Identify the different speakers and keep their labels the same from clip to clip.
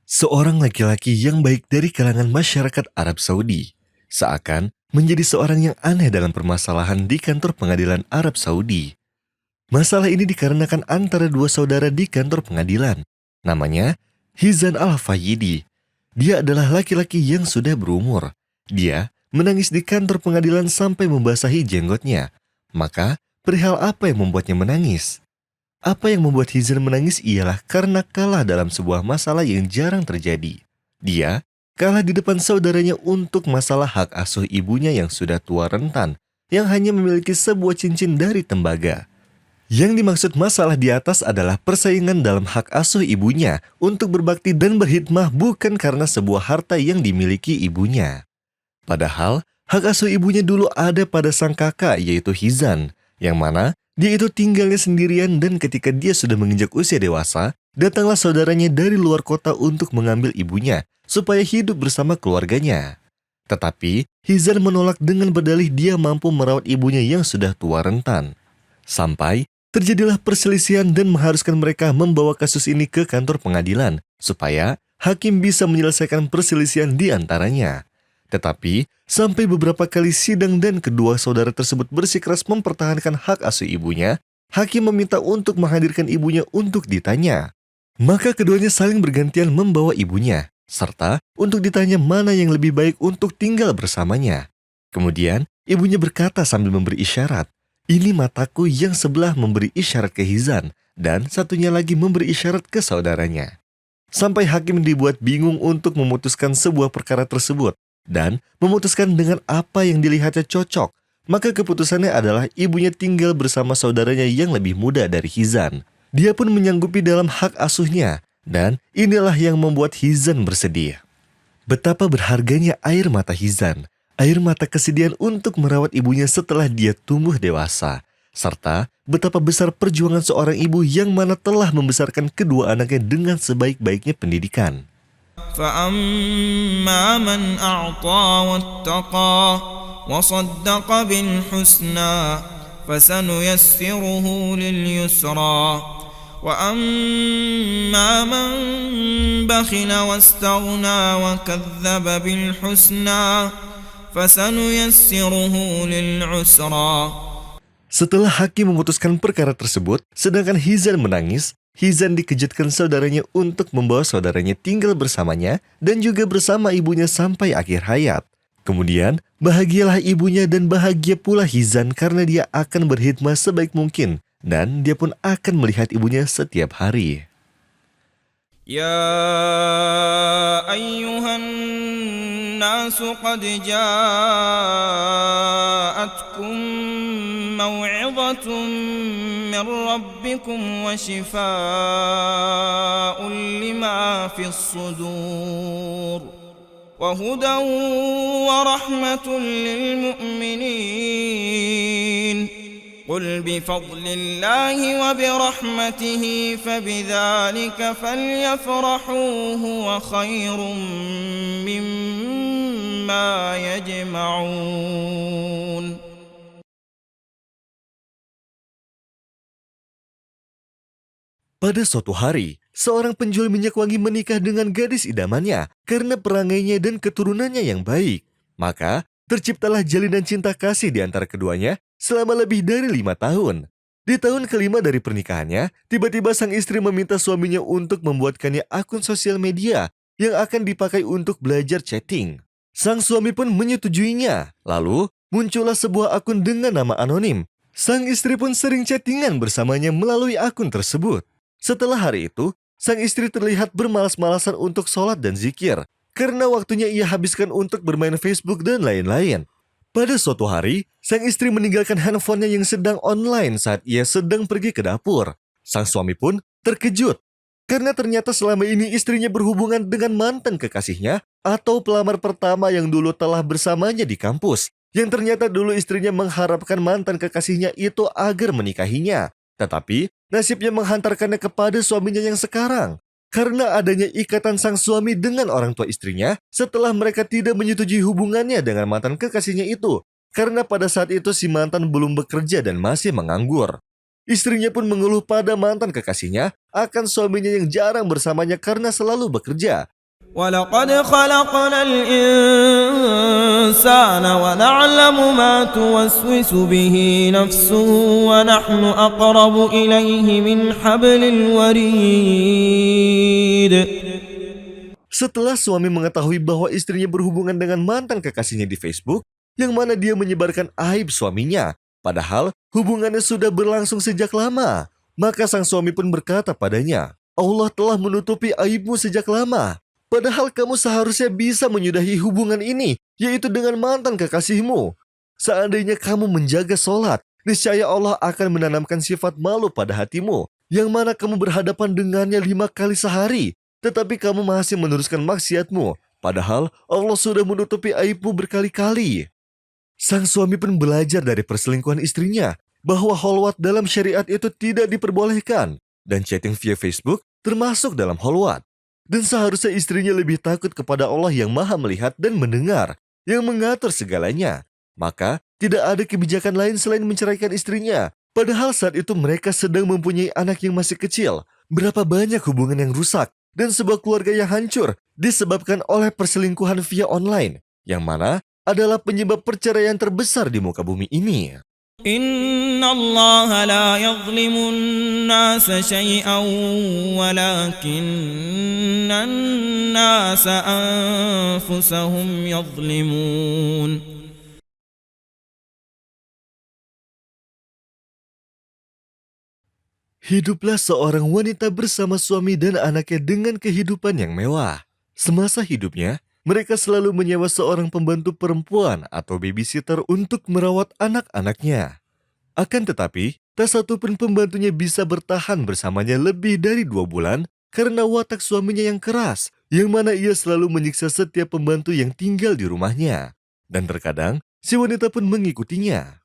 Speaker 1: Seorang laki-laki yang baik dari kalangan masyarakat Arab Saudi seakan menjadi seorang yang aneh dalam permasalahan di kantor pengadilan Arab Saudi. Masalah ini dikarenakan antara dua saudara di kantor pengadilan. Namanya Hizan Al-Fayyidi. Dia adalah laki-laki yang sudah berumur. Dia menangis di kantor pengadilan sampai membasahi jenggotnya. Maka, perihal apa yang membuatnya menangis? Apa yang membuat Hizan menangis ialah karena kalah dalam sebuah masalah yang jarang terjadi. Dia kalah di depan saudaranya untuk masalah hak asuh ibunya yang sudah tua rentan, yang hanya memiliki sebuah cincin dari tembaga. Yang dimaksud masalah di atas adalah persaingan dalam hak asuh ibunya untuk berbakti dan berkhidmah bukan karena sebuah harta yang dimiliki ibunya. Padahal, hak asuh ibunya dulu ada pada sang kakak yaitu Hizan, yang mana dia itu tinggalnya sendirian dan ketika dia sudah menginjak usia dewasa, datanglah saudaranya dari luar kota untuk mengambil ibunya supaya hidup bersama keluarganya. Tetapi, Hizan menolak dengan berdalih dia mampu merawat ibunya yang sudah tua rentan. Sampai terjadilah perselisihan dan mengharuskan mereka membawa kasus ini ke kantor pengadilan supaya hakim bisa menyelesaikan perselisihan di antaranya. Tetapi, sampai beberapa kali sidang dan kedua saudara tersebut bersikeras mempertahankan hak asuh ibunya, hakim meminta untuk menghadirkan ibunya untuk ditanya. Maka keduanya saling bergantian membawa ibunya, serta untuk ditanya mana yang lebih baik untuk tinggal bersamanya. Kemudian, ibunya berkata sambil memberi isyarat, "Ini mataku yang sebelah memberi isyarat ke Hizan, dan satunya lagi memberi isyarat ke saudaranya." Sampai hakim dibuat bingung untuk memutuskan sebuah perkara tersebut, dan memutuskan dengan apa yang dilihatnya cocok. Maka keputusannya adalah ibunya tinggal bersama saudaranya yang lebih muda dari Hizan. Dia pun menyanggupi dalam hak asuhnya, dan inilah yang membuat Hizan bersedih. Betapa berharganya air mata Hizan, air mata kesedihan untuk merawat ibunya setelah dia tumbuh dewasa, serta betapa besar perjuangan seorang ibu yang mana telah membesarkan kedua anaknya dengan sebaik-baiknya pendidikan.
Speaker 2: فأما من أعطى واتقى وصدق بالحسنى فسنيسره لليسرى وأما من بخل واستغنى وكذب بالحسنى فسنيسره للعسرى.
Speaker 1: Setelah hakim memutuskan perkara tersebut, sedangkan Hizan menangis, Hizan dikejutkan saudaranya untuk membawa saudaranya tinggal bersamanya dan juga bersama ibunya sampai akhir hayat. Kemudian, bahagialah ibunya dan bahagia pula Hizan karena dia akan berkhidmat sebaik mungkin dan dia pun akan melihat ibunya setiap hari.
Speaker 2: يا أيها الناس قد جاءتكم موعظة من ربكم وشفاء لما في الصدور وهدى ورحمة للمؤمنين قل بفضل الله وبرحمته فبذلك فليفرحوا هو خير مما يجمعون.
Speaker 1: Pada suatu hari, seorang penjual minyak wangi menikah dengan gadis idamannya karena perangainya dan keturunannya yang baik. Maka, terciptalah jalinan cinta kasih di antara keduanya selama lebih dari 5 tahun. Di tahun kelima dari pernikahannya, tiba-tiba sang istri meminta suaminya untuk membuatkannya akun sosial media yang akan dipakai untuk belajar chatting. Sang suami pun menyetujuinya. Lalu, muncullah sebuah akun dengan nama anonim. Sang istri pun sering chattingan bersamanya melalui akun tersebut. Setelah hari itu, sang istri terlihat bermalas-malasan untuk sholat dan zikir, karena waktunya ia habiskan untuk bermain Facebook dan lain-lain. Pada suatu hari, sang istri meninggalkan handphonenya yang sedang online saat ia sedang pergi ke dapur. Sang suami pun terkejut, karena ternyata selama ini istrinya berhubungan dengan mantan kekasihnya atau pelamar pertama yang dulu telah bersamanya di kampus. Yang ternyata dulu istrinya mengharapkan mantan kekasihnya itu agar menikahinya. Tetapi, nasibnya menghantarkannya kepada suaminya yang sekarang. Karena adanya ikatan sang suami dengan orang tua istrinya setelah mereka tidak menyetujui hubungannya dengan mantan kekasihnya itu. Karena pada saat itu si mantan belum bekerja dan masih menganggur. Istrinya pun mengeluh pada mantan kekasihnya akan suaminya yang jarang bersamanya karena selalu bekerja.
Speaker 2: ولقد خلقنا الإنسان ونعلم ما توسوس به نفسه ونحن أقرب إليه من حبل الوريد.
Speaker 1: Setelah suami mengetahui bahwa istrinya berhubungan dengan mantan kekasihnya di Facebook, yang mana dia menyebarkan aib suaminya, padahal hubungannya sudah berlangsung sejak lama, maka sang suami pun berkata padanya, Allah telah menutupi aibmu sejak lama. Padahal kamu seharusnya bisa menyudahi hubungan ini, yaitu dengan mantan kekasihmu. Seandainya kamu menjaga sholat, niscaya Allah akan menanamkan sifat malu pada hatimu, yang mana kamu berhadapan dengannya 5 kali sehari, tetapi kamu masih meneruskan maksiatmu, padahal Allah sudah menutupi aibmu berkali-kali. Sang suami pun belajar dari perselingkuhan istrinya, bahwa kholwat dalam syariat itu tidak diperbolehkan, dan chatting via Facebook termasuk dalam kholwat. Dan seharusnya istrinya lebih takut kepada Allah yang maha melihat dan mendengar, yang mengatur segalanya. Maka, tidak ada kebijakan lain selain menceraikan istrinya. Padahal saat itu mereka sedang mempunyai anak yang masih kecil. Berapa banyak hubungan yang rusak, dan sebuah keluarga yang hancur, disebabkan oleh perselingkuhan via online, yang mana adalah penyebab perceraian terbesar di muka bumi ini.
Speaker 2: إن الله لا يظلم الناس شيئا ولكن الناس أنفسهم يظلمون.
Speaker 1: Hiduplah seorang wanita bersama suami dan anaknya dengan kehidupan yang mewah. Semasa hidupnya, mereka selalu menyewa seorang pembantu perempuan atau babysitter untuk merawat anak-anaknya. Akan tetapi, tak satu pun pembantunya bisa bertahan bersamanya lebih dari 2 bulan karena watak suaminya yang keras, yang mana ia selalu menyiksa setiap pembantu yang tinggal di rumahnya. Dan terkadang, si wanita pun mengikutinya.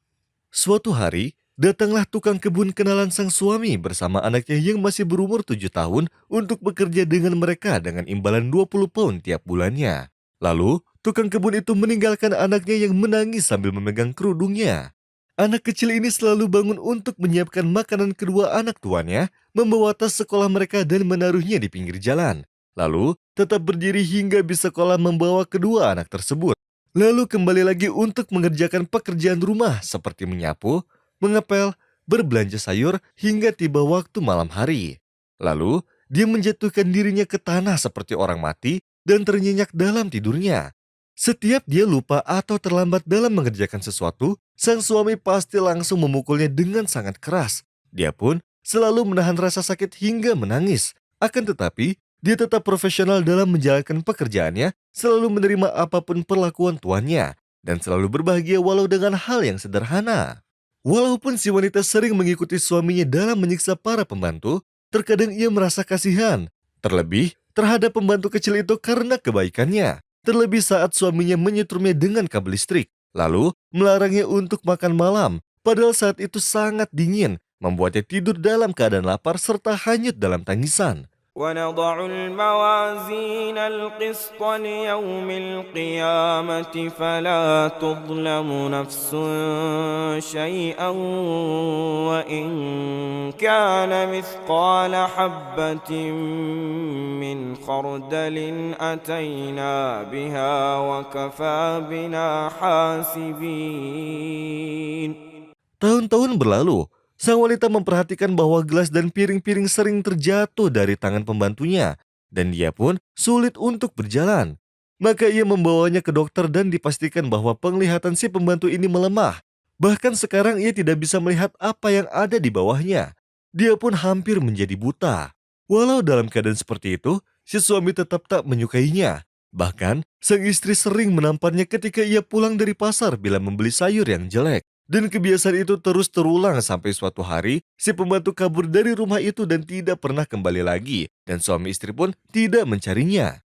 Speaker 1: Suatu hari, datanglah tukang kebun kenalan sang suami bersama anaknya yang masih berumur 7 tahun untuk bekerja dengan mereka dengan imbalan 20 pound tiap bulannya. Lalu, tukang kebun itu meninggalkan anaknya yang menangis sambil memegang kerudungnya. Anak kecil ini selalu bangun untuk menyiapkan makanan kedua anak tuanya, membawa tas sekolah mereka dan menaruhnya di pinggir jalan. Lalu, tetap berdiri hingga bisa sekolah membawa kedua anak tersebut. Lalu kembali lagi untuk mengerjakan pekerjaan rumah seperti menyapu, mengepel, berbelanja sayur hingga tiba waktu malam hari. Lalu, dia menjatuhkan dirinya ke tanah seperti orang mati dan ternyenyak dalam tidurnya. Setiap dia lupa atau terlambat dalam mengerjakan sesuatu, sang suami pasti langsung memukulnya dengan sangat keras. Dia pun selalu menahan rasa sakit hingga menangis. Akan tetapi, dia tetap profesional dalam menjalankan pekerjaannya, selalu menerima apapun perlakuan tuannya, dan selalu berbahagia walau dengan hal yang sederhana. Walaupun si wanita sering mengikuti suaminya dalam menyiksa para pembantu, terkadang ia merasa kasihan, terlebih terhadap pembantu kecil itu karena kebaikannya. Terlebih saat suaminya menyetrumnya dengan kabel listrik, lalu melarangnya untuk makan malam, padahal saat itu sangat dingin, membuatnya tidur dalam keadaan lapar serta hanyut dalam tangisan.
Speaker 2: ونضع الموازين القسط ليوم القيامة فلا تظلم نفس شيئا وإن كان مثقال حبة من خردل أتينا بها وكفى بنا حاسبين.
Speaker 1: Tahun-tahun berlalu, sang wanita memperhatikan bahwa gelas dan piring-piring sering terjatuh dari tangan pembantunya, dan dia pun sulit untuk berjalan. Maka ia membawanya ke dokter dan dipastikan bahwa penglihatan si pembantu ini melemah. Bahkan sekarang ia tidak bisa melihat apa yang ada di bawahnya. Dia pun hampir menjadi buta. Walau dalam keadaan seperti itu, si suami tetap tak menyukainya. Bahkan, sang istri sering menamparnya ketika ia pulang dari pasar bila membeli sayur yang jelek. Dan kebiasaan itu terus terulang sampai suatu hari, si pembantu kabur dari rumah itu dan tidak pernah kembali lagi, dan suami istri pun tidak mencarinya.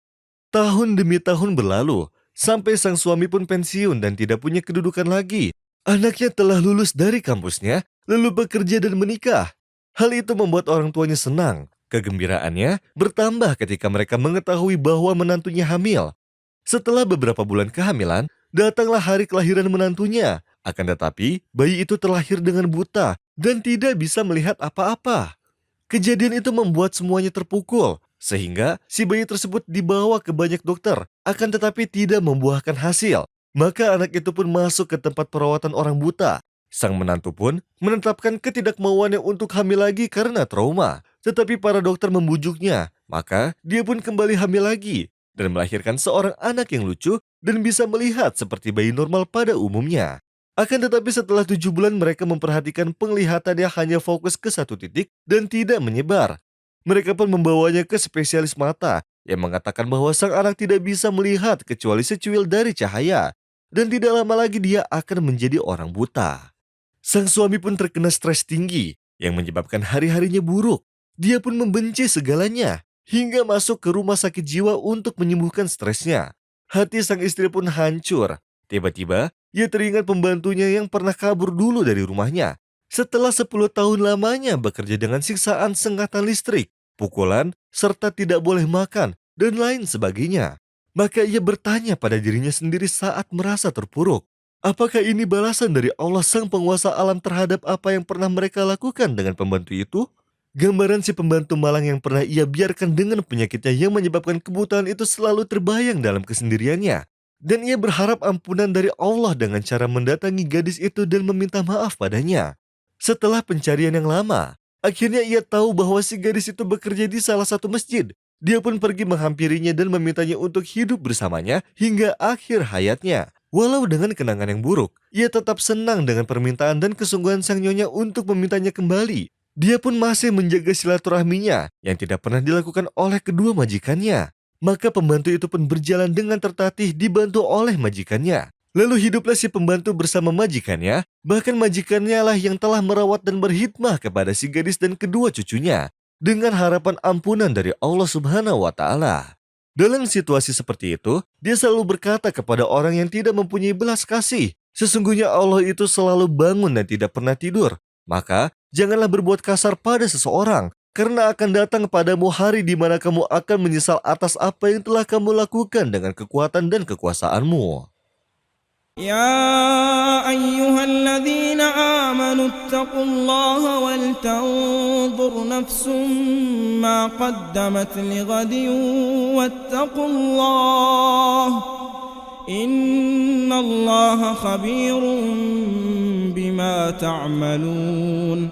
Speaker 1: Tahun demi tahun berlalu, sampai sang suami pun pensiun dan tidak punya kedudukan lagi. Anaknya telah lulus dari kampusnya, lalu bekerja dan menikah. Hal itu membuat orang tuanya senang. Kegembiraannya bertambah ketika mereka mengetahui bahwa menantunya hamil. Setelah beberapa bulan kehamilan, datanglah hari kelahiran menantunya. Akan tetapi, bayi itu terlahir dengan buta dan tidak bisa melihat apa-apa. Kejadian itu membuat semuanya terpukul. Sehingga si bayi tersebut dibawa ke banyak dokter, akan tetapi tidak membuahkan hasil. Maka anak itu pun masuk ke tempat perawatan orang buta. Sang menantu pun menetapkan ketidakmauannya untuk hamil lagi karena trauma. Tetapi para dokter membujuknya, maka dia pun kembali hamil lagi dan melahirkan seorang anak yang lucu dan bisa melihat seperti bayi normal pada umumnya. Akan tetapi setelah 7 bulan mereka memperhatikan penglihatannya hanya fokus ke satu titik dan tidak menyebar. Mereka pun membawanya ke spesialis mata yang mengatakan bahwa sang anak tidak bisa melihat kecuali secuil dari cahaya dan tidak lama lagi dia akan menjadi orang buta. Sang suami pun terkena stres tinggi yang menyebabkan hari-harinya buruk. Dia pun membenci segalanya hingga masuk ke rumah sakit jiwa untuk menyembuhkan stresnya. Hati sang istri pun hancur. Tiba-tiba, ia teringat pembantunya yang pernah kabur dulu dari rumahnya. Setelah 10 tahun lamanya bekerja dengan siksaan sengatan listrik, pukulan, serta tidak boleh makan, dan lain sebagainya. Maka ia bertanya pada dirinya sendiri saat merasa terpuruk. Apakah ini balasan dari Allah sang penguasa alam terhadap apa yang pernah mereka lakukan dengan pembantu itu? Gambaran si pembantu malang yang pernah ia biarkan dengan penyakitnya yang menyebabkan kebutaan itu selalu terbayang dalam kesendiriannya. Dan ia berharap ampunan dari Allah dengan cara mendatangi gadis itu dan meminta maaf padanya. Setelah pencarian yang lama, akhirnya ia tahu bahwa si gadis itu bekerja di salah satu masjid. Dia pun pergi menghampirinya dan memintanya untuk hidup bersamanya hingga akhir hayatnya. Walau dengan kenangan yang buruk, ia tetap senang dengan permintaan dan kesungguhan sang nyonya untuk memintanya kembali. Dia pun masih menjaga silaturahminya yang tidak pernah dilakukan oleh kedua majikannya. Maka pembantu itu pun berjalan dengan tertatih dibantu oleh majikannya. Lalu hiduplah si pembantu bersama majikannya, bahkan majikannya lah yang telah merawat dan berkhidmah kepada si gadis dan kedua cucunya, dengan harapan ampunan dari Allah Subhanahu wa Ta'ala. Dalam situasi seperti itu, dia selalu berkata kepada orang yang tidak mempunyai belas kasih, sesungguhnya Allah itu selalu bangun dan tidak pernah tidur. Maka, janganlah berbuat kasar pada seseorang, karena akan datang padamu hari di mana kamu akan menyesal atas apa yang telah kamu lakukan dengan kekuatan dan kekuasaanmu.
Speaker 2: يا أيها الذين آمنوا اتقوا الله ولتنظر نفس ما قدمت لغد واتقوا الله إن الله خبير بما تعملون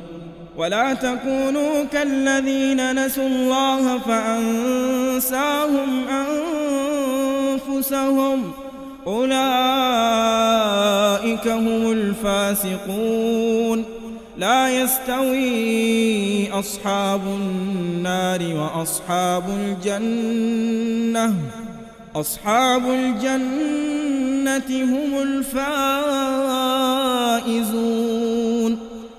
Speaker 2: ولا تكونوا كالذين نسوا الله فأنساهم أنفسهم أولئك هم الفاسقون لا يستوي أصحاب النار وأصحاب الجنة أصحاب الجنة هم الفائزون